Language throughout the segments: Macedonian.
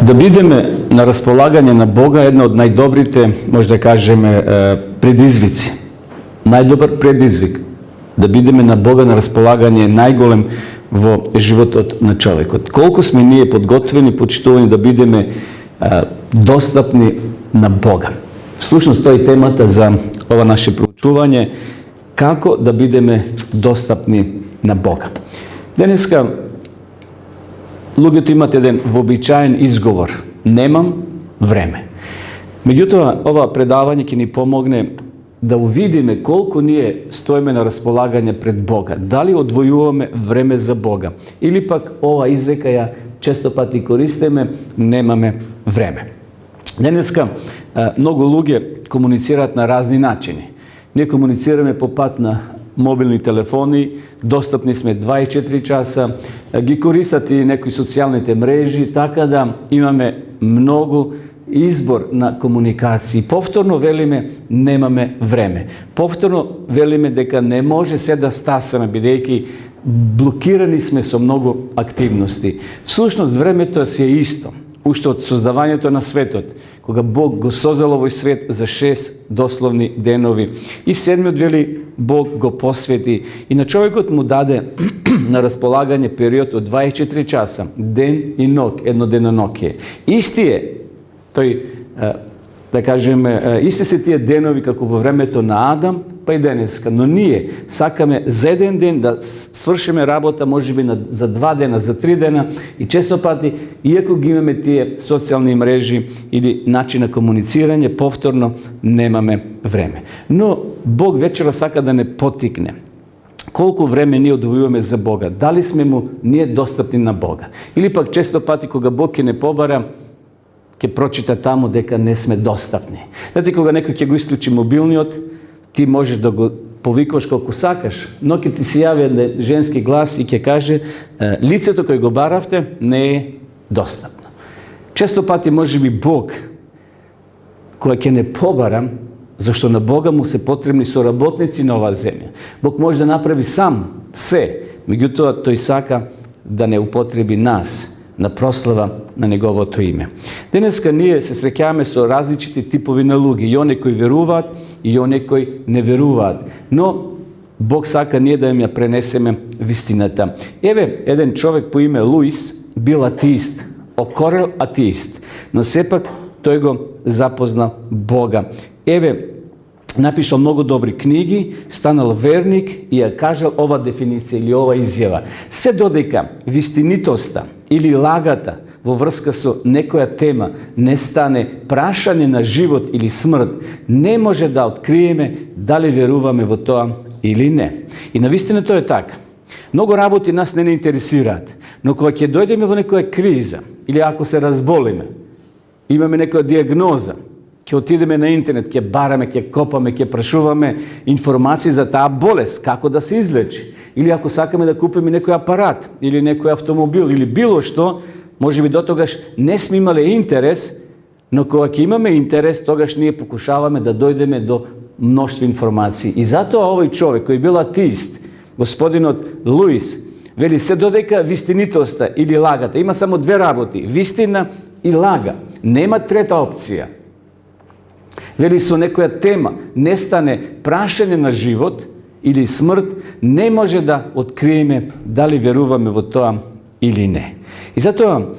Da бидеме на располагање на Бога една од најдобрите, може да кажеме, предизвици. Најдобар предизвик да бидеме на Бога на располагање е најголем во животот на човекот. Колку сме ние подготвени, почитувани да бидеме достапни на Бога. Всушност тоа е темата за ова наше проучување, како да бидеме достапни на Бога. Денеска луѓето имат еден вообичаен изговор: немам време. Меѓутоа, ова предавање ќе ни помогне да увидиме колку ние стоиме на располагање пред Бога. Дали одвојуваме време за Бога? Или пак ова изрека ја често пати користиме: немаме време. Денеска многу луѓе комуницираат на разни начини. Ние комуницираме по пат на мобилни телефони, достапни сме 24 часа, ги користат и некои социјалните мрежи, така да имаме многу избор на комуникации. Повторно велиме немаме време. Повторно велиме дека не може се да стасаме, бидејќи блокирани сме со многу активности. Всушност времето си е исто. Уште од создавањето на светот, кога Бог го создал овој свет за 6 дословни денови. И седмиот, вели, Бог го посвети и на човекот му даде на располагање период од 24 часа, ден и ног, едноденоноќие. Исти е тој, да кажеме, исти се тие денови како во времето на Адам, па и денеска. Но ние сакаме за еден ден да свршиме работа, можеби за 2 дена, за 3 дена, и често пати, иако ги имаме тие социјални мрежи или начин на комуницирање, повторно немаме време. Но Бог вечера сака да не потикне. Колку време ние одвојуваме за Бога? Дали сме му ние достапни на Бога? Или пак често пати кога Бог ќе не побара, ќе прочита таму дека не сме достапни. Знаете, кога некој ќе го исклучи мобилниот, ти можеш да го повикваш колку сакаш, но ќе ти се јави еден женски глас и ќе каже: лицето кој го баравте не е достапно. Често пати можеби Бог, кој ќе не побара, зашто на Бога му се потребни соработници на оваа земја. Бог може да направи сам се, меѓутоа тој сака да не употреби нас на прослава на Неговото име. Денеска ние се среќаваме со различити типови на луѓе, и оние кои веруваат и оние кои не веруваат. Но Бог сака ние да им ја пренесеме вистината. Еве, еден човек по име Луис бил атеист, окорел атеист, но сепак тој го запознал Бога. Еве, напишал многу добри книги, станал верник и ја кажал ова дефиниција или ова изјава: се додека вистинитоста или лагата во врска со некоја тема не стане прашање на живот или смрт, не може да откриеме дали веруваме во тоа или не. И навистина тоа е така. Многу работи нас не интересираат, но кога ќе дојдеме во некоја криза или ако се разболиме, имаме некоја диагноза, ќе отидеме на интернет, ќе бараме, ќе копаме, ќе прашуваме информации за таа болест, како да се излечи. Или ако сакаме да купиме некој апарат, или некој автомобил, или било што, можеби до тогаш не сме имале интерес, но кога ќе имаме интерес, тогаш ние покушаваме да дојдеме до мноштво информации. И затоа овој човек кој бил атеист, господинот Луис, вели: се додека вистинитоста или лагата, има само две работи: вистина и лага. Нема трета опција. Вели, со некоја тема не стане прашање на живот или смрт, не може да откриеме дали веруваме во тоа или не. И затоа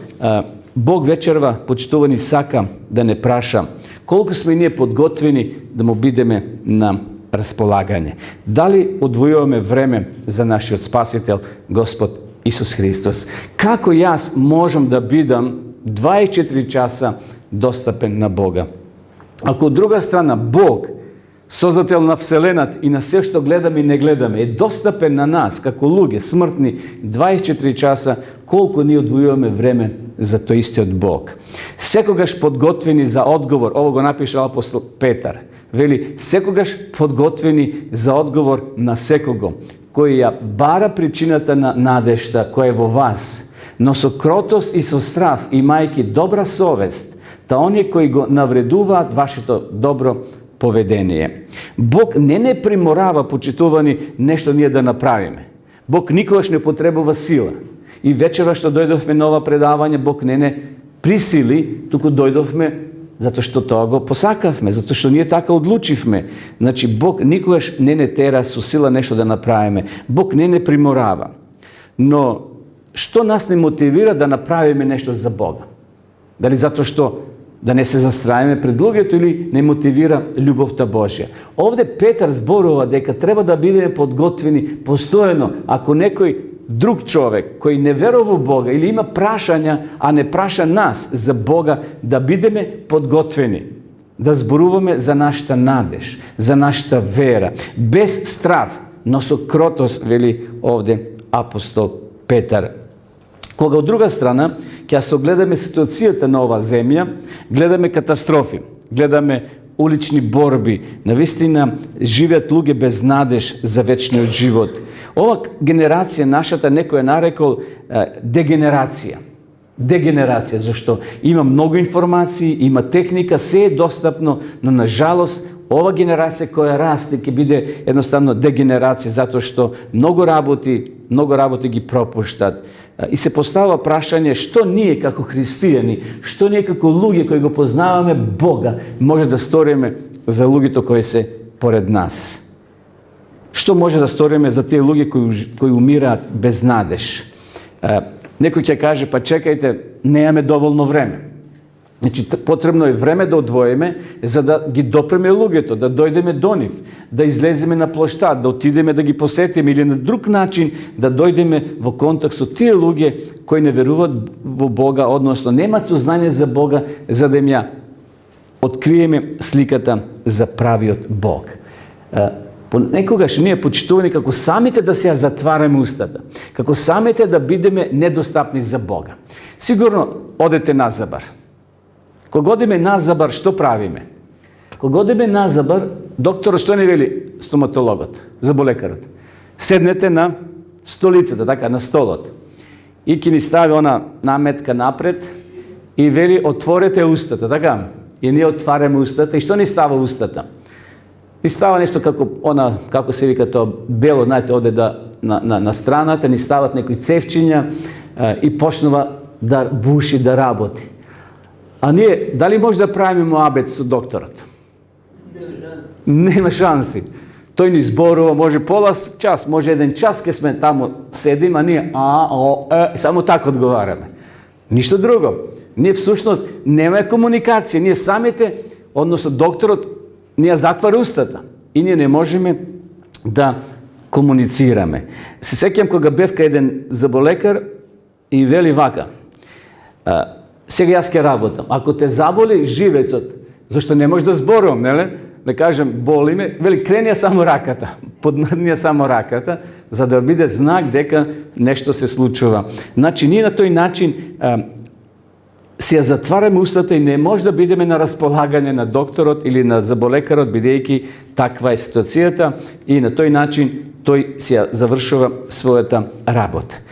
Бог вечерва, почитувани, сака да не праша колку сме ние подготвени да му бидеме на располагање. Дали одвојуваме време за нашиот Спасител, Господ Исус Христос? Како јас можам да бидам 24 часа достапен на Бога? Ако од друга страна Бог, Создател на Вселената и на се што гледаме и не гледаме, е достапен на нас како луѓе смртни 24 часа, колку ние одвојуваме време за тој истиот Бог? Секогаш подготвени за одговор, ово го напиша апостол Петар. Вели: секогаш подготвени за одговор на секого кој ја бара причината на надежта која е во вас, но со кротост и со страв, имајќи добра совест, та оние кои го навредуваат вашето добро поведение. Бог не приморава, почитувани, нешто ние да направиме. Бог никогаш не потребува сила. И вечера што дојдовме на ова предавање, Бог не prisili, туку дојдовме затоа што тоа го посакавме, затоа што ние така одлучивме. Значи, Бог никогаш не тера со сила нешто да направиме. Бог не приморава. Но, што нас не мотивира да направиме нешто за Бога? Дали затоа што да не се застраиме пред луѓето или не мотивира љубовта Божја? Овде Петар зборува дека треба да бидеме подготвени постојано. Ако некој друг човек кој не верува во Бога или има прашања, а не праша нас за Бога, да бидеме подготвени, да зборуваме за нашата надеж, за нашата вера, без страв, но со кротост, вели овде апостол Петар. Кога од друга страна ќе согледаме ситуацијата на оваа земја, гледаме катастрофи, гледаме улични борби, навистина живеат луѓе без надеж за вечниот живот. Ова генерација нашата некој е нарекол дегенерација. Дегенерација, зашто има многу информации, има техника, се е достапно, но на жалост ова генерација која расте ќе биде едноставно дегенерација, затоа што многу работи ги пропуштат. И се поставува прашање што ние како христијани, што ние како луѓе кои го познаваме Бога, може да сториме за луѓето кои се поред нас. Што може да сториме за тие луѓе кои умираат без надеж? Некој ќе каже, па чекајте, немаме доволно време. Значи, потребно е време да одвоиме за да ги допреме луѓето, да дојдеме до нив, да излеземе на плоштад, да отидеме да ги посетиме или на друг начин да дојдеме во контакт со тие луѓе кои не веруваат во Бога, односно немаат сознание за Бога, за да им ја откриеме сликата за правиот Бог. Понекогаш ние почитуваме како самите да се ја затвараме устата, како самите да бидеме недостапни за Бога. Сигурно одете на забар. Кога одиме на забар, што правиме? Кога одиме на забар, докторот што не вели стоматологот, заболекарот? Седнете на столицата, така, на столот. И ќе ни стави она наметка напред и вели отворете устата, така? И ние отвараме устата. И што ни става устата? Ни става нешто како се вика тоа, бело, знаете, оде на страната, ни стават некои цевчиња и почнува да буши, да работи. А ние, дали може да правиме муабет со докторот? Нема шанси. Тој ни зборува, може пола час, може 1 час ке сме таму седим, а ние само така одговараме. Ништо друго. Ние всушност нема комуникација, ние самите, односно докторот ни ја затвара устата и ние не можеме да комуницираме. Се сеќам кога бевка еден заболекар и вели вака: сега јас ќе работам. Ако те заболи живецот, зашто не можеш да зборувам, неле? Да кажем, боли ме, вели, крени ја само раката, подмрдни ја само раката, за да биде знак дека нешто се случува. Значи, ние на тој начин си ја затвараме устата и не може да бидеме на располагање на докторот или на заболекарот, бидејќи таква е ситуацијата и на тој начин тој си ја завршува својата работа.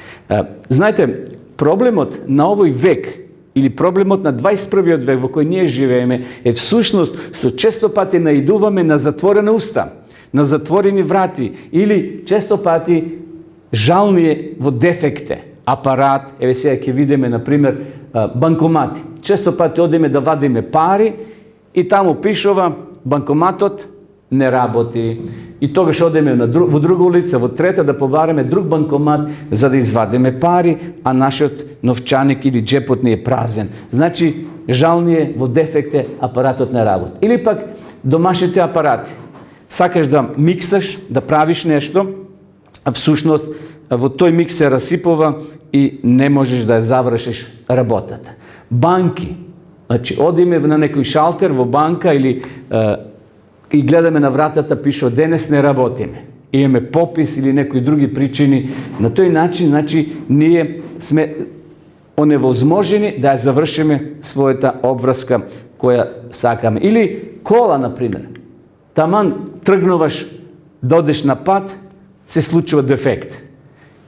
Знаете, проблемот на овој век или проблемот на 21. век во кој ние живееме е всушност што често пати наидуваме на затворена уста, на затворени врати или често пати жал е во дефекте. Апарат, еве сега ќе видиме на пример банкомати. Често пати одиме да вадиме пари и таму пишува банкоматот не работи. И тогаш одиме во друга улица, во трета да побараме друг банкомат за да извадиме пари, а нашиот новчаник или джепот ни е празен. Значи, жал ни е во дефекте, апаратот не работи. Или пак домашните апарати. Сакаш да миксаш, да правиш нешто, а всушност во тој микс се расипува и не можеш да ја завршиш работата. Банки. Значи, одиме на некој шалтер во банка или и гледаме на вратата, пишува денес не работиме. Имаме попис или некои други причини. На тој начин, значи, ние сме оневозможени да ја завршиме својата обврска која сакаме. Или кола, например. Таман тргнуваш да одеш на пат, се случува дефект.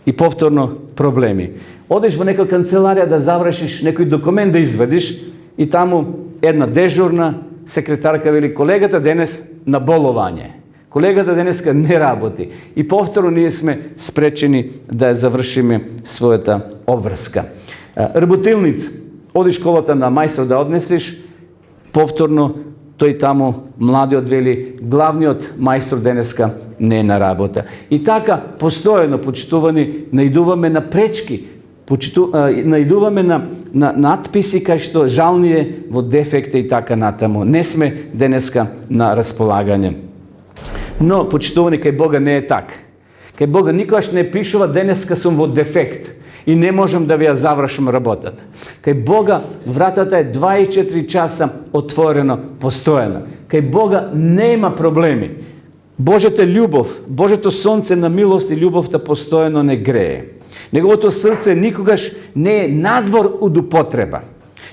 И повторно проблеми. Одеш во некоја канцеларија да завршиш некој документ да извадиш и таму една дежурна секретарка вели: колегата денес на боловање. Колегата денеска не работи. И повторно ние сме спречени да ја завршиме својата обврска. Работилница. оди школата на мајстор да однесеш, повторно тој таму младиот вели, главниот мајстор денеска не е на работа. И така, постојано, почитувани, наидуваме на пречки, наидуваме на надписи кај што жалние во дефекта и така натаму. Не сме денеска на располагање. Но, почитувани, кај Бога не е така. Кај Бога никогаш не пишува денеска сум во дефект и не можам да ви ја завршам работата. Кај Бога вратата е 24 часа отворено, постојана. Кај Бога нема проблеми. Божјата љубов, Божјото сонце на милост и љубовта постојано не грее. Неговото срце никогаш не е надвор од употреба.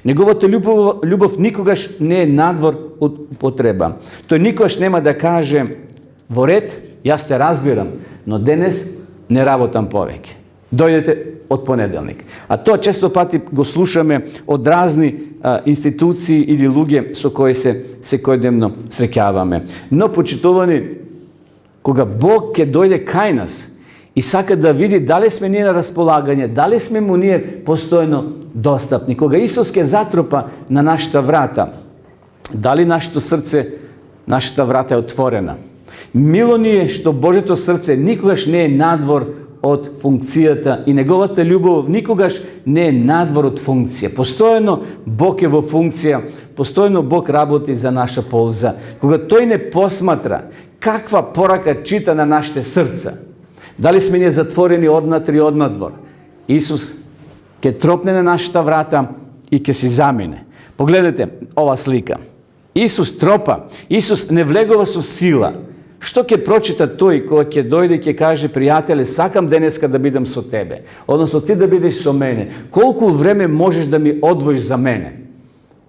Неговата љубов никогаш не е надвор од употреба. Тој никогаш нема да каже, во ред, јас те разбирам, но денес не работам повеќе. Дојдете од понеделник. А тоа често пати го слушаме од разни институции или луѓе со кои се секојдневно среќаваме. Но, почитувани, кога Бог ќе дојде кај нас и сака да види дали сме ние на располагање, дали сме му ние постојано достапни, кога Исус ќе затрупа на нашата врата, дали нашето срце, нашата врата е отворена. Мило ни е што Божето срце никогаш не е надвор од функцијата и неговата љубов никогаш не е надвор од функција. Постојано Бог е во функција, постојано Бог работи за наша полза. Кога тој не посматра каква порака чита на нашите срца, дали сме ние затворени однатре и однадвор, Исус ќе тропне на нашата врата и ќе си замине. Погледнете ова слика. Исус тропа, Исус не влегува со сила. Што ќе прочита тој кој ќе дојде и ќе каже, пријателе, сакам денеска да бидам со тебе, односно ти да бидеш со мене, колку време можеш да ми одвоиш за мене?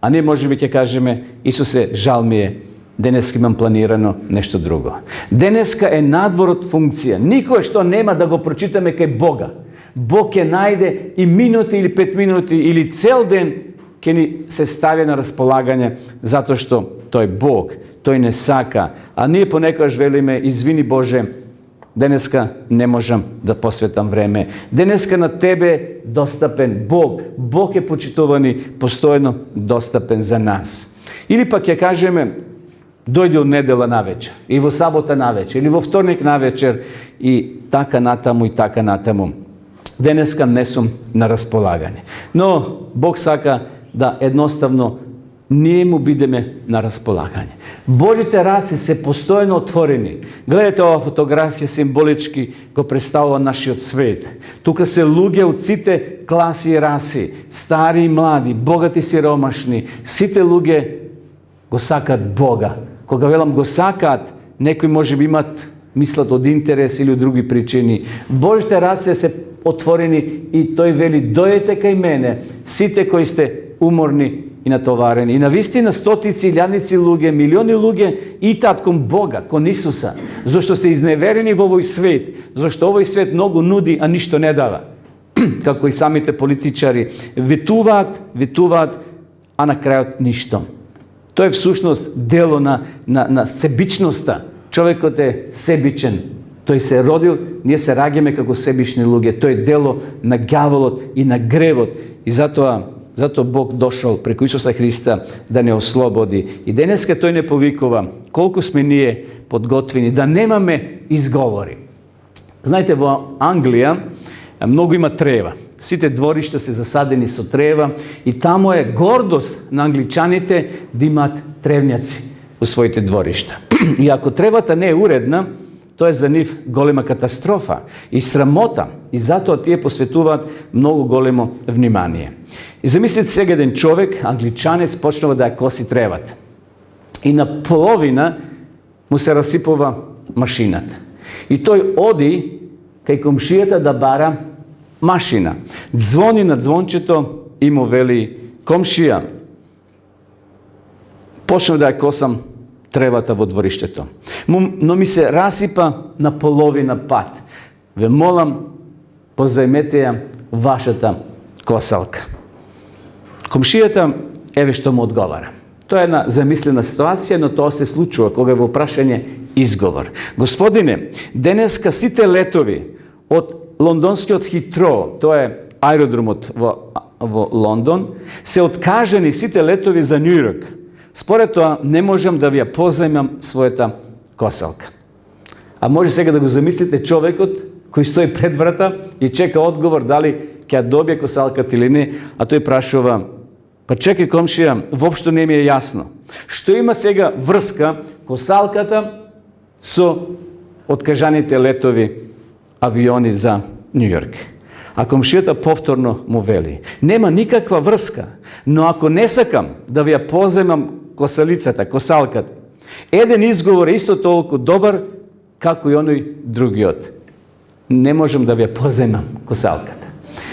А ние можеби ќе кажеме, Исусе, жал ми е, денеска имам планирано нешто друго. Денеска е надвор од функција. Никој што нема да го прочитаме кај Бога. Бог ќе најде и минути или 5 минути или цел ден ќе ни се стави на располагање, затоа што тој Бог, тој не сака, а ние понекогаш велиме, извини Боже, денеска не можам да посветам време. Денеска на тебе достапен Бог. Бог е почитувани постојно достапен за нас. Или пак ќе кажеме, дојде од недела навечер, и во сабота навечер, или во вторник навечер, и така натаму, и така натаму. Денеска не сум на располагање. Но Бог сака да едноставно ние му бидеме на располагање. Божите раце се постојано отворени. Гледате ова фотографија, символички го представува нашиот свет. Тука се луѓе од сите класи и раси, стари и млади, богати и сиромашни. Сите луѓе го сакаат Бога. Кога велам го сакаат, некои можеби имат мислат од интерес или од други причини. Божите раце се отворени и тој вели, дојдете кај мене, сите кои сте уморни и натоварени. И навистина стотици, илјадници луѓе, милиони луѓе итаат кон Бога, кон Исуса, зашто се изневерени во овој свет, зашто овој свет многу нуди, а ништо не дава. Како и самите политичари ветуваат, а на крајот ништо. Тоа е всушност дело на себичноста. Човекот е себичен. Тој се родил, ние се раѓаме како себични луѓе. Тоа е дело на ѓаволот и на гревот. И затоа Бог дошол преку Исуса Христа да не ослободи. И денеска тој не повикува колку сме ние подготвени, да немаме изговори. Знаете, во Англија многу има трева. Сите дворишта се засадени со трева и таму е гордост на англичаните да имаат тревњаци во своите дворишта. И ако тревата не е уредна, тоа е за нив голема катастрофа и срамота. И затоа тие посветуваат многу големо внимание. И замислите сега еден човек, англичанец, почнува да ја коси тревата. И на половина му се расипува машината. И тој оди кај комшијата да бара машина. Звони на звончето и му вели, комшија, почнав да ја косам тревата во двориштето. Но ми се расипа на половина пат. Ве молам, позајмете ја вашата косалка. Комшијата, еве што му одговара. Тоа е една замислена ситуација, но тоа се случува кога е во прашање изговор. Господине, денеска сите летови од лондонскиот Хитро, тоа е аеродромот во во Лондон, се откажени сите летови за Нью Йорк. Според тоа, не можам да ви ја позајмам својата косалка. А може сега да го замислите човекот кој стои пред врата и чека одговор дали ќе ја добие косалката или не, а тој прашува: па чекај комшија, воопшто не ми е јасно. Што има сега врска косалката со откажаните летови авиони за Нью Йорк? А комшијата повторно му вели: нема никаква врска, но ако не сакам да ви ја поземам косалката, еден изговор е исто толку добар како и оној другиот. Не можам да ви ја поземам косалката.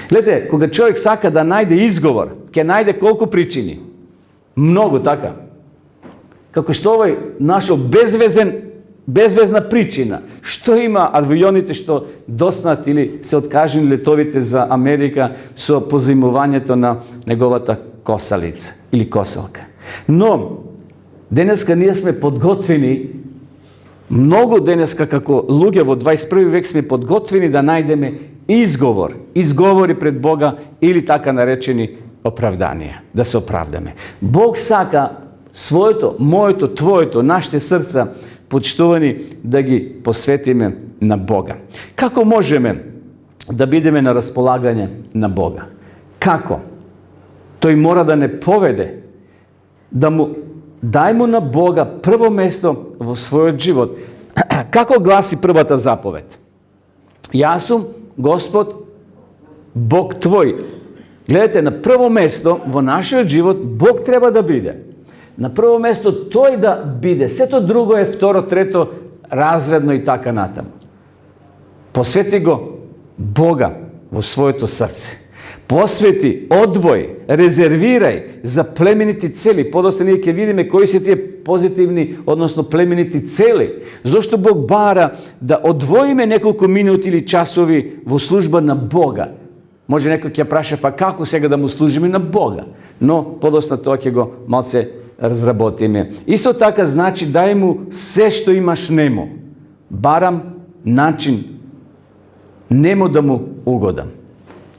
Гледате, кога човек сака да најде изговор, ќе најде колку причини. Многу, така. Како што овој нашол безвезна причина. Што има авионите што доснат или се откажени летовите за Америка со позајмувањето на неговата косалица или косалка. Но денеска ние сме подготвени, многу денеска како луѓе во 21 век сме подготвени да најдеме изговори пред Бога или така наречени оправданија, да се оправдаме. Бог сака своето, моето, твоето, нашите срца, почитувани, да ги посветиме на Бога. Како можеме да бидеме на располагање на Бога? Како? Тој мора да не поведе, дај му на Бога прво место во својот живот. Како гласи првата заповед? Јас сум Господ, Бог твој. Гледате, на прво место во нашиот живот Бог треба да биде. На прво место тој да биде. Сето друго е второ, трето, разредно и така натаму. Посвети го Бога во своето срце. Посвети, одвој, резервирај за племенити цели. Подоста ние ќе видиме кои се тие позитивни, односно племенити цели. Зошто Бог бара да одвоиме неколку минути или часови во служба на Бога. Може некој ќе праша, па како сега да му служиме на Бога? Но подоста тоа ќе го малце разработиме. Исто така значи дај му се што имаш нему. Барам начин нему да му угодам.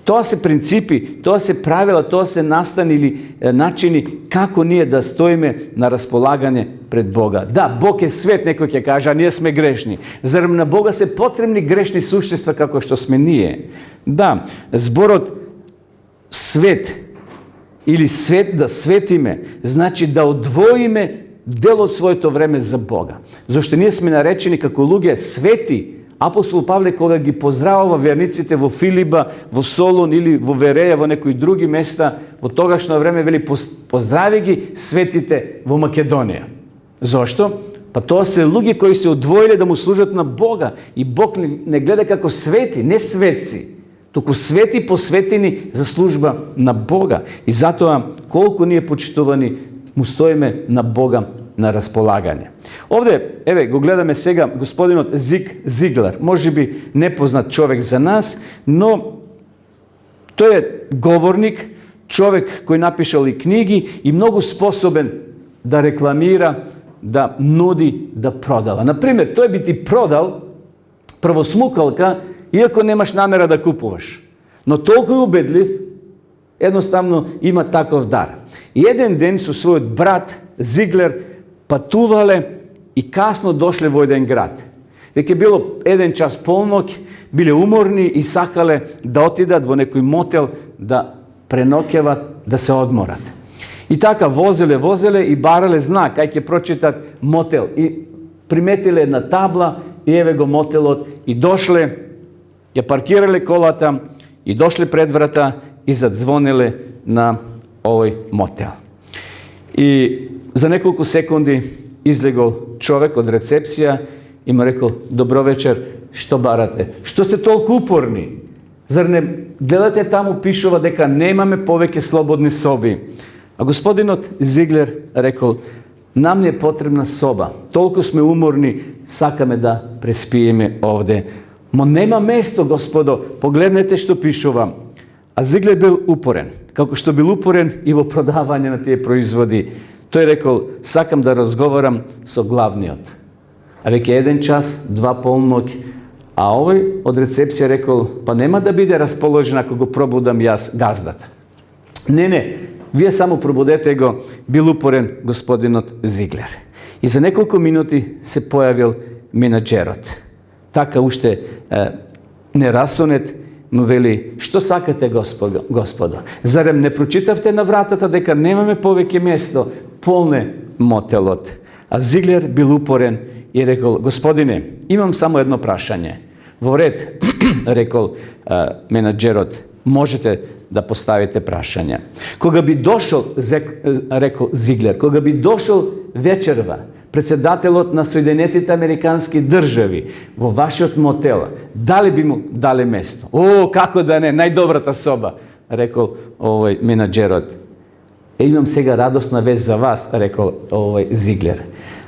Тоа се принципи, тоа се правила, тоа се настани или начини како ние да стоиме на располагање пред Бога. Да, Бог е свет, некој ќе каже, а ние сме грешни. Зарем на Бога се потребни грешни суштества како што сме ние? Да, зборот свет или свет да светиме, значи да одвоиме дел од своето време за Бога. Зашто ние сме наречени како луѓе свети. Апостол Павле, кога ги поздравува верниците во Филиба, во Солун или во Вереја, во некои други места, во тогашно време вели поздрави ги светите во Македонија. Зошто? Па тоа се луѓе кои се одвоиле да му служат на Бога. И Бог не гледа како свети, не светци, туку свети посветени за служба на Бога. И затоа, колку ние почитувани, му стоиме на Бога на располагање. Овде, еве, го гледаме сега господинот Зиг Зиглар. Може би непознат човек за нас, но тој е говорник, човек кој напишал и книги и многу способен да рекламира, да нуди, да продава. Например, тој би ти продал првосмукалка, иако немаш намера да купуваш. Но толку е убедлив, едноставно има таков дар. И еден ден со својот брат Зиглер патувале и касно дошле во еден град. Веќе било 1 час полноќ, биле уморни и сакале да отидат во некој мотел, да преноќеват, да се одморат. И така возеле и барале знак, кај ќе прочитат мотел. И приметиле една табла и еве го мотелот и дошле, ја паркирале колата и дошле пред врата и задзвонеле на овој мотел. И за неколку секунди излегол човек од рецепција и му рекол: добро вечер, што барате? Што сте толку упорни? Зар не гледате таму пишува дека немаме повеќе слободни соби? А господинот Зиглер рекол: нам не е потребна соба. Толку сме уморни, сакаме да преспиеме овде. Мо нема место, господо, погледнете што пишува. А Зиглер бил упорен, како што бил упорен и во продавање на тие производи. Тој рекол: сакам да разговарам со главниот. А веќе 1 час, 2 полноќ, а овој од рецепција рекол: па нема да биде расположен ако го пробудам јас газдата. Не, вие само пробудете го, бил упорен господинот Зиглер. И за неколку минути се појавил менаџерот. Така уште не расонет, му вели, што сакате, господо? Зарем не прочитавте на вратата дека немаме повеќе место, полне мотелот. А Зиглер бил упорен и рекол, господине, имам само едно прашање. Во ред, рекол менаџерот, можете да поставите прашања. Кога би дошол, рекол Зиглер, кога би дошол вечерва, председателот на Соединетите Американски држави во вашиот мотел, дали би му дале место? О, како да не, најдобрата соба, рекол овој менаџерот. Имам сега радосна вест за вас, рекол овој Зиглер.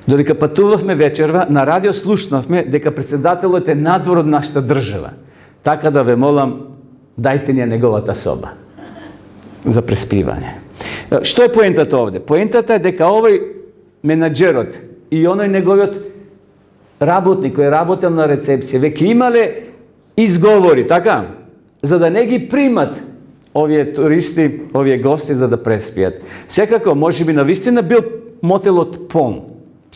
Додека патувавме вечерва, на радио слушнавме дека председателот е надвор од нашата држава. Така да ве молам, дајте ни неговата соба за преспивање. Што е поентата овде? Поентата е дека овој менаџерот и оној неговиот работник кој работел на рецепција веќе имале изговори, така? За да не ги примат овие туристи, овие гости за да преспијат. Секако, можеби навистина бил мотелот полн,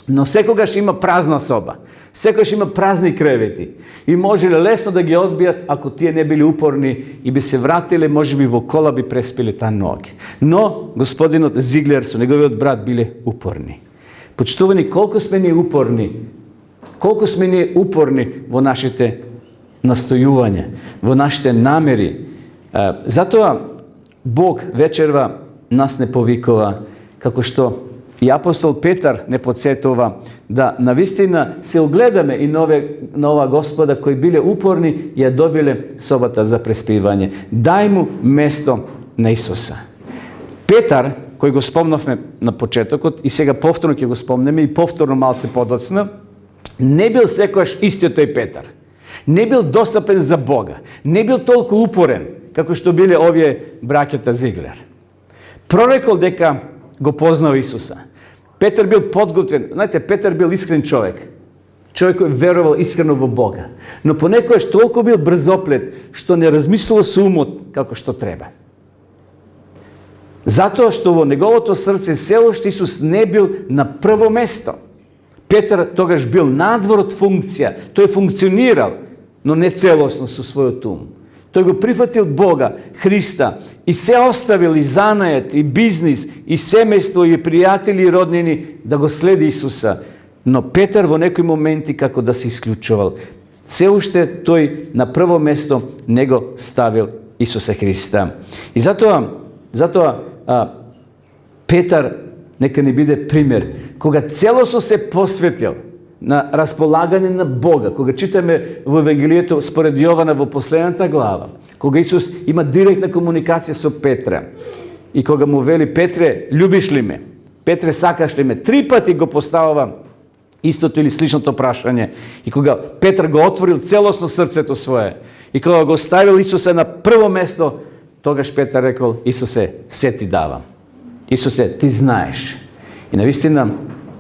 но секогаш има празна соба. Секогаш има празни кревети. И можеле лесно да ги одбијат ако тие не били упорни и би се вратиле, можеби во кола би преспиле таа ноќ. Но господинот Зиглер со неговиот брат биле упорни. Почитувани, колку сме ние упорни? Колку сме ние упорни во нашите настојувања, во нашите намери? Затоа Бог вечерва нас не повикува, како што и апостол Петар не подсетува да навистина се огледаме и на ова Господа кои биле упорни и ја добиле собата за преспивање. Дај му место на Исуса. Петар, кој го спомнавме на почетокот и сега повторно ќе го спомнеме и повторно малце подоцна, не бил секојаш истиот тој Петар. Не бил достапен за Бога. Не бил толку упорен како што биле овие браќата Зиглер. Прорекол дека го познал Исуса. Петар бил подготвен. Знаете, Петар бил искрен човек. Човек кој верувал искрено во Бога. Но понекогаш толку бил брзоплет, што не размислувал со умот како што треба. Затоа што во неговото срце се уште Исус не бил на прво место. Петар тогаш бил надвор од функција. Тој функционирал, но не целосно со својот ум. Тој го прифатил Бога, Христа, и се оставил и занајат, и бизнис, и семејство, и пријатели, и роднини да го следи Исуса. Но Петар во некои моменти како да се исклучувал. Се уште тој на прво место не го ставил Исуса Христа. И затоа Петар нека не биде пример. Кога целосно се посветил на располагање на Бога, кога читаме во Евангелието според Јована во последната глава, кога Исус има директна комуникација со Петра и кога му вели, Петре, љубиш ли ме? Петре, сакаш ли ме? 3 пати го поставава истото или сличното прашање. И кога Петар го отворил целосно срцето свое и кога го ставил Исуса на прво место, тогаш Петар рекол, Исусе, се ти давам. Исусе, ти знаеш. И навистина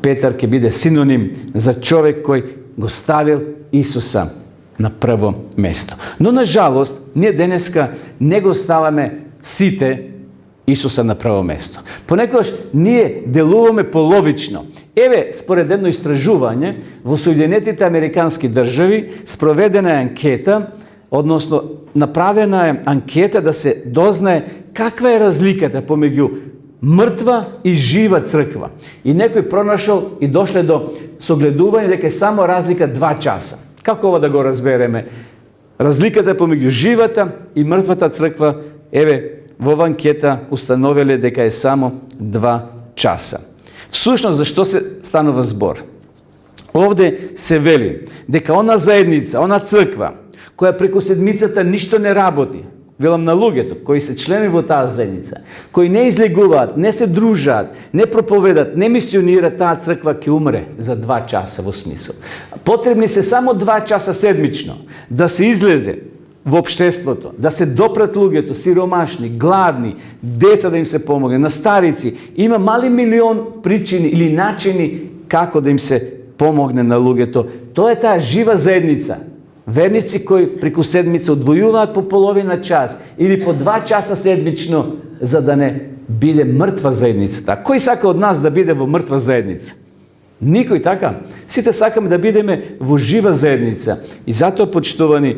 Петар ќе биде синоним за човек кој го ставил Исуса на прво место. Но на жалост, ние денеска не го ставаме сите Исуса на прво место. Понекогаш ние делуваме половично. Еве, според едно истражување, во Соединетите Американски држави спроведена е анкета, односно направена е анкета да се дознае каква е разликата помеѓу мртва и жива црква. И некој пронашол и дошле до согледување дека е само разлика 2 часа. Како ова да го разбереме? Разликата помеѓу живата и мртвата црква, еве, во анкета установиле дека е само 2 часа. Всушност, зашто се станува збор? Овде се вели дека она заедница, она црква, која преку седмицата ништо не работи, велам на луѓето, кои се члени во таа заедница, кои не излегуваат, не се дружаат, не проповедат, не мисионираат, таа црква ќе умре за 2 часа во смисол. Потребни се само 2 часа седмично да се излезе во општеството, да се допрат луѓето, сиромашни, гладни, деца да им се помогне, на старици. Има мали милион причини или начини како да им се помогне на луѓето. Тоа е таа жива заедница. Верници кои преку седмица одвојуваат по половина час или по 2 часа седмично за да не биде мртва заедницата. Кој сака од нас да биде во мртва заедница? Никој, така? Сите сакаме да бидеме во жива заедница. И затоа, почитувани,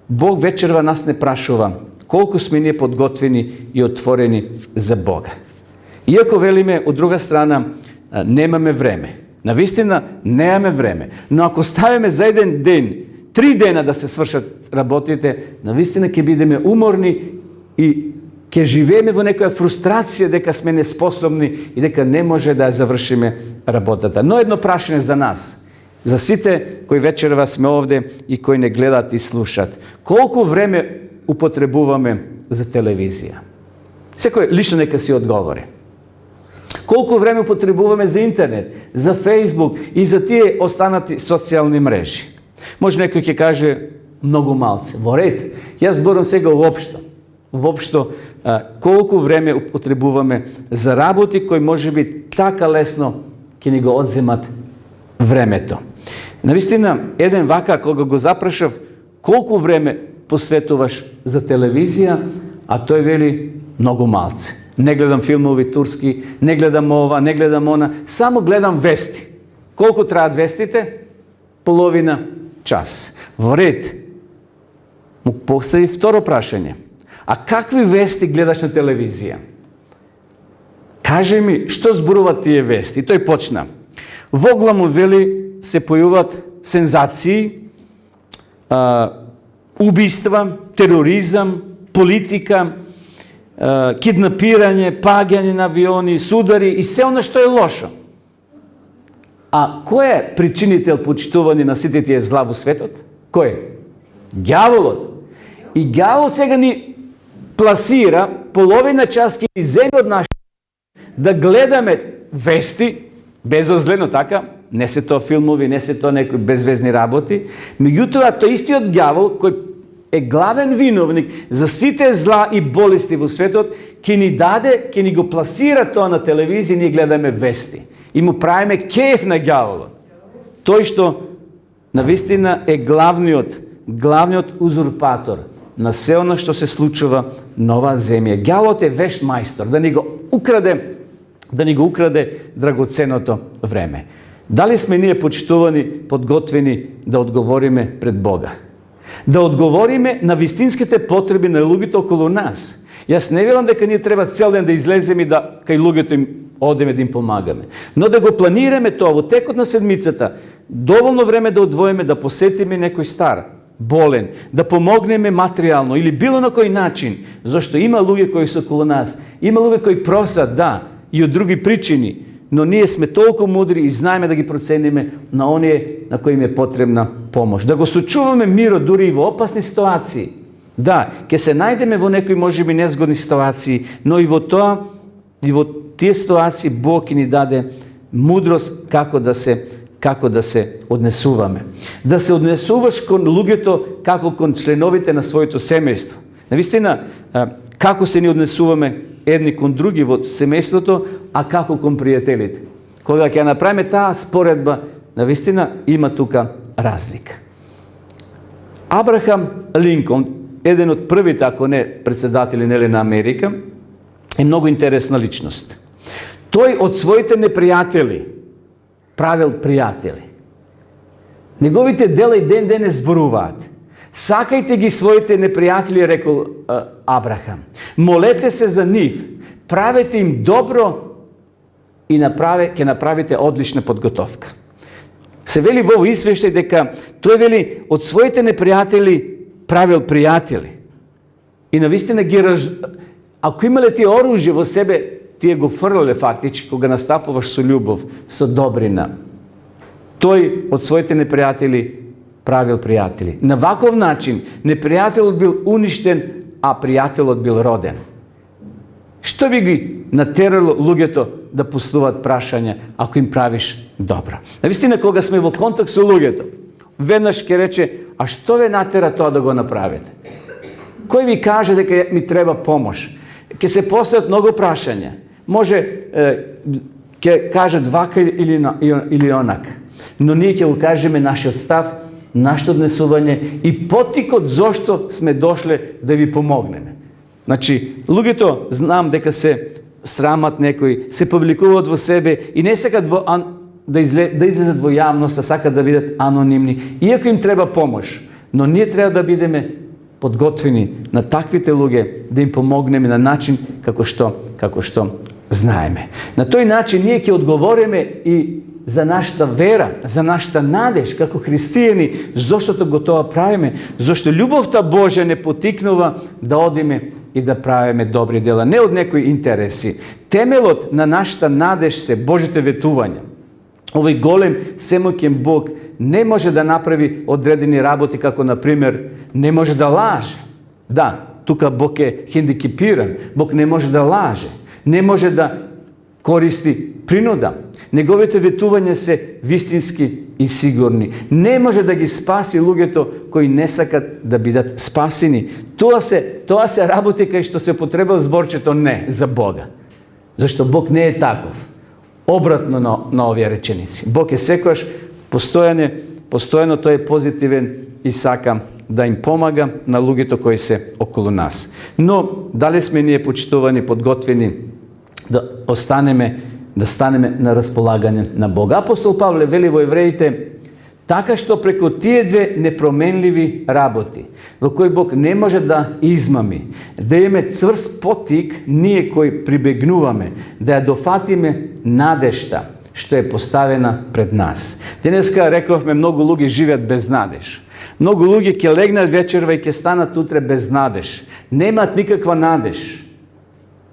Бог вечерва нас не прашува колку сме ние подготвени и отворени за Бога. Иако велиме, од друга страна, немаме време. Навистина, немаме време. Но ако ставиме за еден ден, 3 дена да се свршат работите, навистина ќе бидеме уморни и ќе живееме во некоја фрустрација дека сме неспособни и дека не може да ја завршиме работата. Но едно прашање за нас, за сите кои вечерва сме овде и кои не гледат и слушат. Колку време употребуваме за телевизија? Секој лично нека си одговори. Колку време употребуваме за интернет, за Фейсбук и за тие останати социјални мрежи? Може некој ќе каже многу малце. Во ред, јас зборам сега воопшто колку време употребуваме за работи кои може би така лесно ќе ни го одземат времето. Навистина, еден вака кога го запрашав колку време посветуваш за телевизија, а тој вели многу малце. Не гледам филмови турски, не гледам ова, не гледам она, само гледам вести. Колку траат вестите? Половина час. Во ред, му постави второ прашање. А какви вести гледаш на телевизија? Кажи ми, што зборуваат тие вести? И тој почна. Во главно вели се појавуваат сензации, убиства, тероризам, политика, киднапирање, паѓање на авиони, судари и се оно што е лошо. А кој е причинител, почитувани, на сите тие зла во светот? Кој? Ѓаволот. И ѓаволот сега ни пласира половина час ќе ни земе од наш да гледаме вести, безозлено, така? Не се тоа филмови, не се тоа некои безвезни работи. Меѓутоа, тој истиот ѓавол кој е главен виновник за сите зла и болести во светот, ќе ни даде, ќе ни го пласира тоа на телевизија, ние гледаме вести. И му правиме кеф на ѓаволот. Тој што навистина е главниот узурпатор на се оно што се случува на оваа земја. Ѓаволот е вешт мајстор да ни го украде драгоценото време. Дали сме ние, почитувани, подготвени да одговориме пред Бога? Да одговориме на вистинските потреби на луѓето околу нас. Јас не велам дека ние треба цел ден да излеземе и да кај луѓето им одеме да им помагаме. Но да го планираме тоа во текот на седмицата, доволно време да одвоиме, да посетиме некој стар, болен, да помогнеме материјално или било на кој начин, зашто има луѓе кои се околу нас, има луѓе кои просат, да, и од други причини, но ние сме толку мудри и знаеме да ги процениме на оние на кои им е потребна помош. Да го сочуваме мирот дури и во опасни ситуации. Да, ќе се најдеме во некои можеби незгодни ситуации, но и во тоа, и во тие ситуации Бог ќе ни даде мудрост како да се однесуваме. Да се однесуваш кон луѓето како кон членовите на своето семејство. Навистина, како се ни однесуваме едни кон други во семејството, а како кон пријателите. Кога ќе направиме таа споредба, навистина има тука разлика. Абрахам Линколн, еден од првите, ако не председатели на Америка, е многу интересна личност. Тој од своите непријатели правил пријатели. Неговите дела и ден денес зборуваат. Сакајте ги своите непријатели, рекол Абрахам. Молете се за нив, правете им добро и ќе направите одлична подготовка. Се вели во извештај дека тој вели од своите непријатели правил пријатели. И навистина ако имале тие оружје во себе, тие го фрлале фактички кога настапуваш со љубов, со добрина. Тој од своите непријатели правил пријатели. На ваков начин непријателот бил уништен, а пријателот бил роден. Што би ги натерало луѓето да постуваат прашања ако им правиш добро? Навистина, кога сме во контакт со луѓето, веднаш ќе рече, а што ве натера тоа да го направите? Кој ви каже дека ми треба помош? Ќе се постават многу прашања. Може, ќе кажат вака или онак. Но ние ќе го кажеме нашиот став нашето однесување и потикот зошто сме дошле да ви помогнеме. Значи, луѓето знам дека се срамат некои, се повликуваат во себе и не сакат да излезат во јавност, сакат да бидат анонимни, иако им треба помош. Но ние треба да бидеме подготвени на таквите луѓе, да им помогнеме на начин како што знаеме. На тој начин ние ќе одговориме и за нашата вера, за нашата надеж како христијани, зошто го тоа правиме, зошто љубовта Божја не потикнува да одиме и да правиме добри дела, не од некои интереси. Темелот на нашата надеж се Божите ветувања. Овој голем семоќен Бог не може да направи одредени работи, како например не може да лаже. Да, тука Бог е хендикипиран. Бог не може да лаже, не може да користи принуда. Неговите ветувања се вистински и сигурни. Не може да ги спаси луѓето кои не сакат да бидат спасени. Тоа се работи кај што се потреба зборчето не за Бога. Зашто Бог не е таков. Обратно на овие реченици. Бог е секогаш постојано тој е позитивен и сака да им помага на луѓето кои се околу нас. Но дали сме ние почитувани, подготвени да станеме на располагање на Бога? Апостол Павле вели во Евреите: така што преку тие две непроменливи работи, во кои Бог не може да измами, да имаме цврст потик, ние кои прибегнуваме, да ја дофатиме надежта, што е поставена пред нас. Денеска рековме, многу луѓе живеат без надеж. Многу луѓе ќе легнат вечерва и ќе станат утре без надеж. Немаат никаква надеж.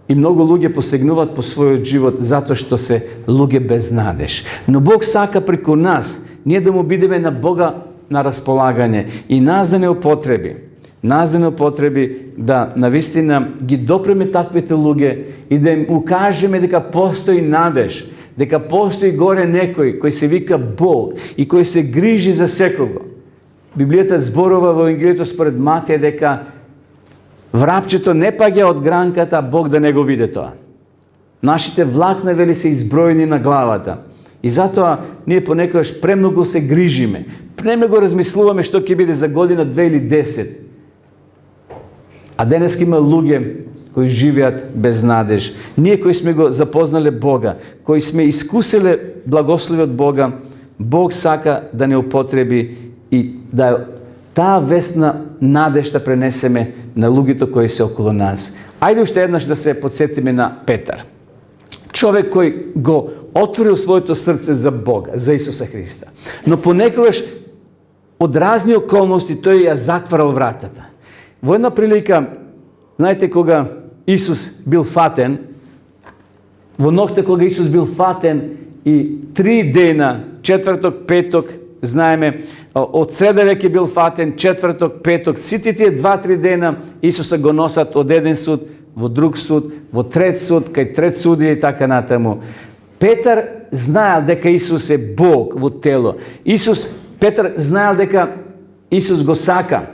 И многу луѓе посегнуваат по својот живот затоа што се луѓе без надеж. Но Бог сака преку нас ние да му бидеме на Бога на располагање и нас да не употреби. Нас да не употреби да навистина ги допреме таквите луѓе и да им укажеме дека постои надеж, дека постои горе некој кој се вика Бог и кој се грижи за секого. Библијата зборува во Евангелието според Матеја дека врапчето не паѓа од гранката, Бог да не го види тоа. Нашите влакна, вели, се изброени на главата. И затоа ние понекогаш премногу се грижиме. Премногу размислуваме што ќе биде за година, 2 или 10. А денес има луѓе кои живеат без надеж. Ние кои сме го запознале Бога, кои сме искусиле благослови од Бога, Бог сака да не употреби и да таа весна надеж да пренесеме на луѓето кои се околу нас. Ајде уште еднаш да се потсетиме на Петар. Човек кој го отворил своето срце за Бога, за Исуса Христа. Но понекогаш од разни околности тој ја затварал вратата. Во една прилика, знаете, кога Исус бил фатен, во ноќта кога Исус бил фатен и 3 дена, четврток, петок, знаеме, од среда веќе бил фатен, четврток, петок, сите тие 2-3 дена Исуса го носат од еден суд во друг суд, во трет суд, кај трет судија и така натаму. Петар знаел дека Исус е Бог во тело. Петар знаел дека Исус го сака.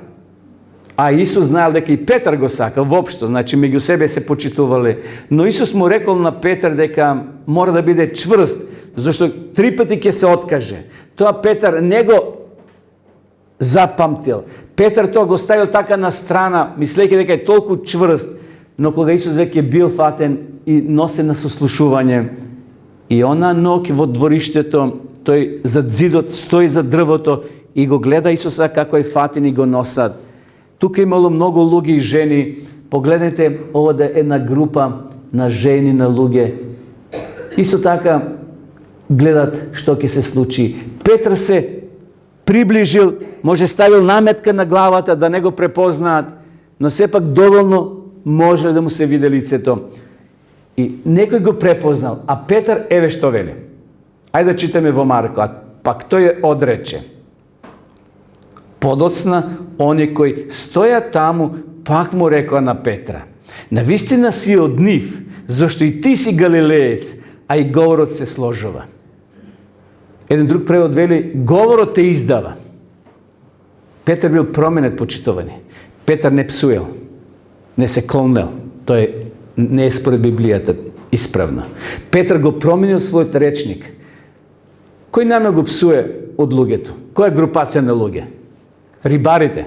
А Исус знаел дека и Петар го сака воопшто, значи меѓу себе се почитувале. Но Исус му рекол на Петар дека мора да биде чврст, зашто 3 пати ќе се откаже. Тоа Петар не го запамтил. Петар тоа го ставил така на страна, мислејќи дека е толку чврст, но кога Исус веќе бил фатен и носен на сослушување, и она ноќ во двориштето, тој зад зидот стои за дрвото и го гледа Исуса како е фатен и го носат. Тука имало многу луѓе и жени. Погледнете, ова да е една група на жени, на луѓе. Исто така гледат што ќе се случи. Петар се приближил, може ставил наметка на главата да не го препознаат, но сепак доволно може да му се види лицето. И некој го препознал, а Петар еве што вели. Ајде да читаме во Марко, а пак тој одрече. Подоцна, они кои стоја таму, пак му рекоа на Петра: навистина си од нив, зашто и ти си галилеец, а и говорот се сложува. Еден друг превод вели: говорот те издава. Петар бил променет, почитувани. Петар не псуел, не се колнел. Тој не е според Библијата исправно. Петар го променил својот речник. Кој наме го псуе, od луѓето? Која е групација на луѓе? Рибарите.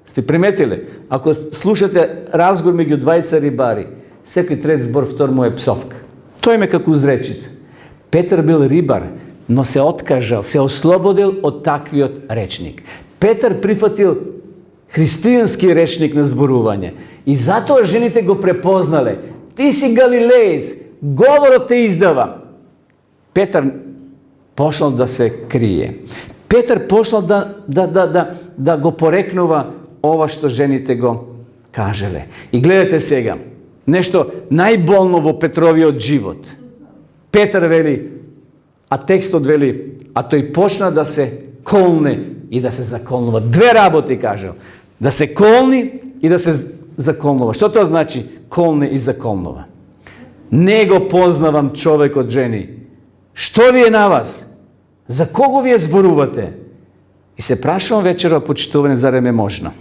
Сте приметиле? Ако слушате разговор меѓу двајца рибари, секој трет збор втор му е псовка. Тој им е како узречица. Петар бил рибар, но се откажал, се ослободил од таквиот речник. Петар прифатил христијански речник на зборување. И затоа жените го препознале. Ти си галилеец, говорот те издава. Петар почнал да се крие. Петар почнал да го порекнува ова што жените го кажеле. И гледате сега, нешто најболно во Петровиот живот. Петар вели, а текстот вели, а тој почна да се колне и да се заколнува. Две работи кажал. Да се колни и да се заколнува. Што тоа значи колне и заколнува? Не го познавам човекот, жени. Што ви е на вас? За кого вие зборувате? И се прашувам вечера, почитуване, зарем е можно.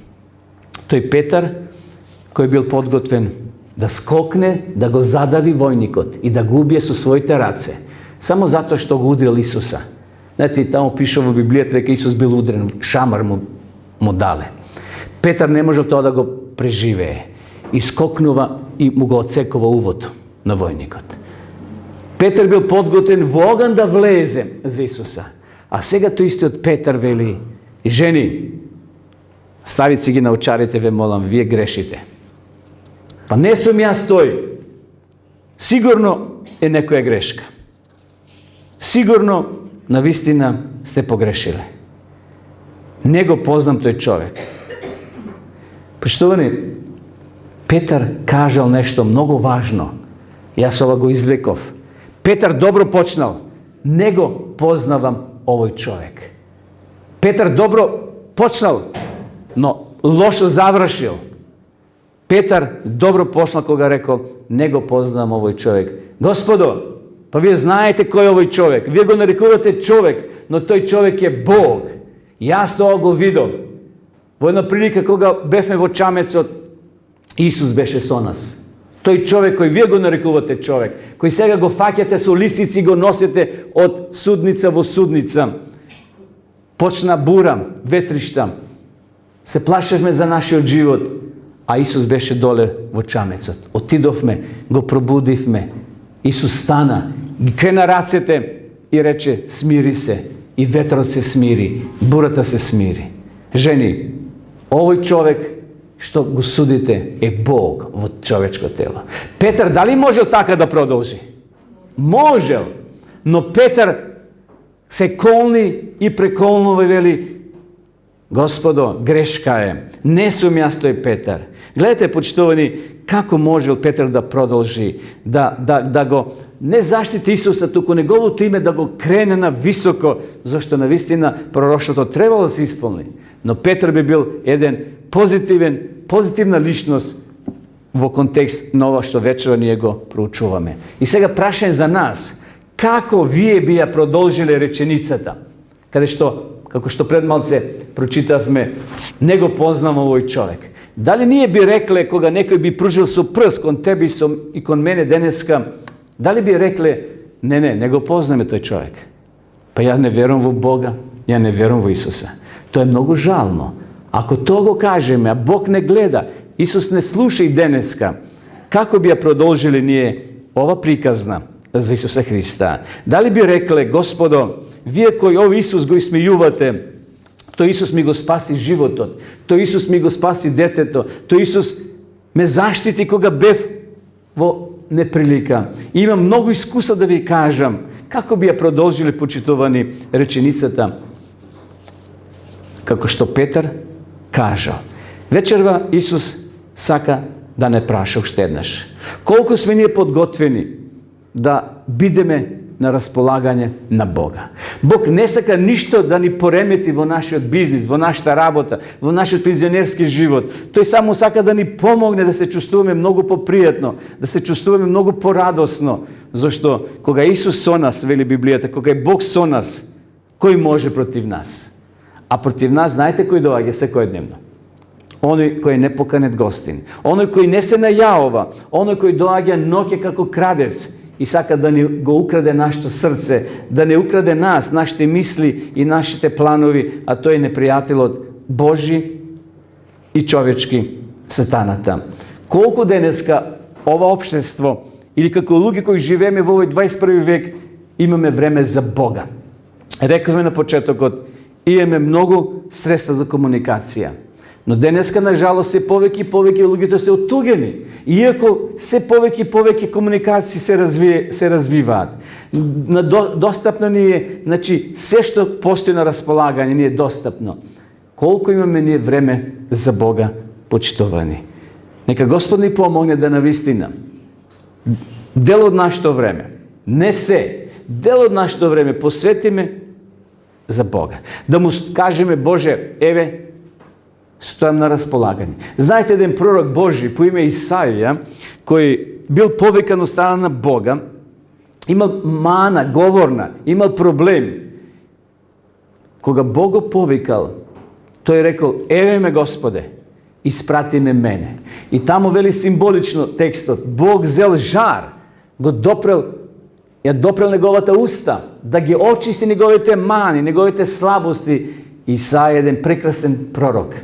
Тој Петар, кој бил подготвен да скокне, да го задави војникот и да го убие со своите раце, само затоа што го удрил Исуса. Знаете, таму пише во Библијата дека Исус бил удрен, шамар му дале. Петар не можел тоа да го преживее. И скокнува и му го отсекува увото на војникот. Петар бил подготвен во оган да влезе за Исуса. А сега тој истиот Петар вели, жени, ставите си ги на очарите, ве молам, вие грешите. Па не сум јас тој. Сигурно е некоја грешка. Сигурно, навистина, сте погрешиле. Не го познам тој човек. Почитувани, Петар кажал нешто многу важно. Јас ова го извлеков. Петар добро почнал. Не го познавам овој човек. Петар добро почнал, но лошо завршил. Петар добро почнал кога рекол, не го познавам овој човек. Господо, па вие знаете кој е овој човек. Вие го нарекувате човек, но тој човек е Бог. Јас тоа го видов. Во една прилика кога бевме во Чамецот, Исус беше со нас. Тој човек кој вие го нарекувате човек, кој сега го фаќате со лисици и го носите од судница во судница. Почна бура, ветришта. Се плашевме за нашиот живот, а Исус беше доле во Чамецот. Отидовме, го пробудивме. Исус стана, ги крена рацете и рече, смири се. И ветрот се смири, бурата се смири. Жени, овој човек што го судите е Бог во човечко тело. Петар дали можел така да продолжи? Можел, но Петар се колни и преколнува и вели, Господо, грешка е. Не сум јас тој Петар. Гледате, почитувани, како можел Петар да продолжи, да го не заштити Исуса, туку неговото име да го крене на високо, зашто навистина пророштвото требало да се исполни. Но Петар би бил еден позитивна личност во контекст на ова што вечера ние го проучуваме. И сега прашање за нас, како вие би ја продолжиле реченицата, каде што, како што пред малце прочитавме, не го познам овој човек. Дали ние би рекле, кога некој би пружил со прст кон тебе и кон мене денеска, дали би рекле, не го познаме тој човек. Па ја не верувам во Бога, ја не верувам во Исуса. Тоа е многу жално. Ако тоа го кажеме, а Бог не гледа, Исус не слуша и денеска, како би ја продолжили ние ова приказна за Исуса Христа? Дали би рекле, Господо, вие кој овој Исус го исмејувате, тој Исус ми го спаси животот, тој Исус ми го спаси детето, тој Исус ме заштити кога бев во неприлика. И имам многу искуса да ви кажам, како би ја продолжили, почитувани, реченицата, како што Петар кажал. Вечерва Исус сака да не праша уште еднаш. Колку сме ние подготвени да бидеме на располагање на Бога. Бог не сака ништо да ни поремети во нашиот бизнис, во нашата работа, во нашиот пензионерски живот. Тој само сака да ни помогне да се чувствуваме многу попријатно, да се чувствуваме многу порадосно, зашто кога Исус со нас, вели Библијата, кога е Бог со нас, кој може против нас? А против нас, знаете кој доаѓа секојдневно? Оној кој е непоканет гостин, оној кој не се најавува, оној кој доаѓа ноќе како крадец и сака да ни го украде нашето срце, да не украде нас, нашите мисли и нашите планови, а тој е непријателот Божи и човечки, сатаната. Колку денеска ова општество или како луѓе кои живееме во овој 21 век имаме време за Бога. Рековме на почетокот, имаме многу средства за комуникација. Но денеска, на жалост, се повеќе и повеќе луѓето се оттугени. Иако се повеќе и повеќе комуникации се развиваат. Достапно ни е, значи, се што постои на располагање ни е достапно. Колку имаме ние време за Бога, почитувани. Нека Господ ни помогне да навистина дел од нашето време, не се, дел од нашето време посветиме за Бога. Да му кажеме, Боже, еве, стојам на располагање. Знаете, еден пророк Божи по име Исаија, кој бил повикан од страна на Бога, има мана, говорна, има проблем. Кога Бог го повикал, тој рекол, еве ме Господе, испрати ме мене. И таму вели символично текстот, Бог зел жар, го допрел, ја допрел неговата уста, да ги очисти неговите мани, неговите слабости. Исаија е еден прекрасен пророк.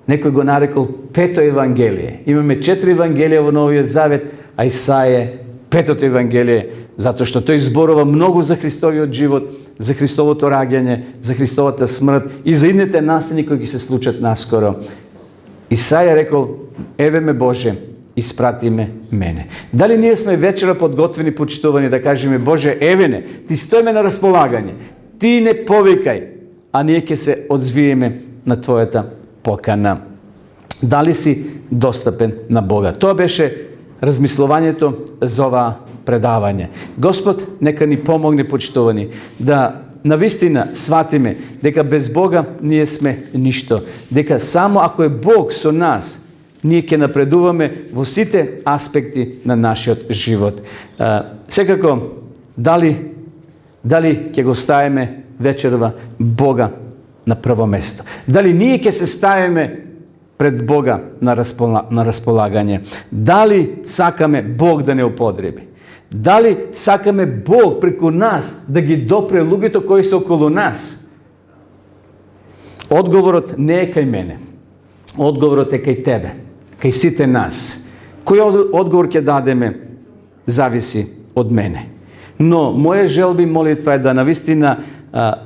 Некој го нарекол пето евангелие. Имаме 4 евангелија во Новиот Завет, а Исаија е петото евангелие, затоа што тој зборува многу за Христовиот живот, за Христовото раѓање, за Христовата смрт и за идните настани кои ќе се случат наскоро. Исаја рекол, еве ме Боже, испрати ме мене. Дали ние сме вечера подготвени, почитувани, да кажеме, Боже, еве не, ти стоиме на располагање, ти не повикај, а ние ќе се одзвиеме на Твојата покана. Дали си достапен на Бога? Тоа беше размислувањето за ова предавање. Господ нека ни помогне, почитувани, да навистина сватиме дека без Бога ние сме ништо. Дека само ако е Бог со нас, ние ќе напредуваме во сите аспекти на нашиот живот. Секако, дали ќе го ставиме вечерва Бога на прво место? Дали ние ќе се ставиме пред Бога на располагање? Дали сакаме Бог да не употреби? Дали сакаме Бог преку нас да ги допре луѓето кои се околу нас? Одговорот не е кај мене. Одговорот е кај тебе, кај сите нас. Кој одговор ќе дадеме зависи од мене. Но моја желба и молитва е да навистина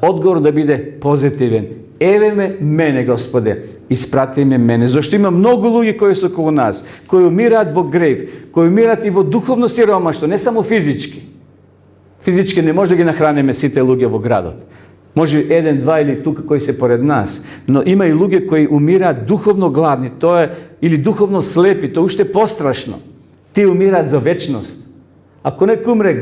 одговор да биде позитивен. Еве ме мене, Господе, испрати ме мене. Зашто има многу луѓе кои се околу нас, кои умираат во грев, кои умираат и во духовно сиромаштво, не само физички. Физички не може да ги нахраниме сите луѓе во градот. Може еден, два или тука кои се поред нас, но има и луѓе кои умираат духовно гладни, тоа е или духовно слепи, тоа уште пострашно. Тие умираат за вечност. Ако некој умре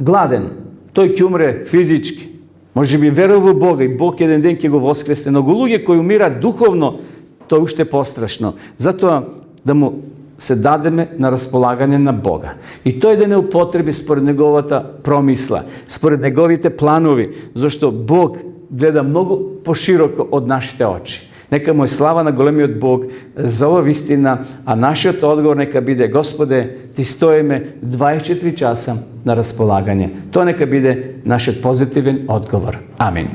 гладен, тој ќе умре физички. Може би верува во Бога и Бог еден ден ќе го воскресне, но луѓе кои умираат духовно, тоа уште пострашно. Затоа да му се дадеме на располагање на Бога. И тој да не употреби според неговата промисла, според неговите планови, зашто Бог гледа многу пошироко од нашите очи. Нека му е слава на големиот Бог за ова вистина, а нашиот одговор нека биде, Господе, ти стоиме 24 часа на располагање. Тоа нека биде нашиот позитивен одговор. Амин.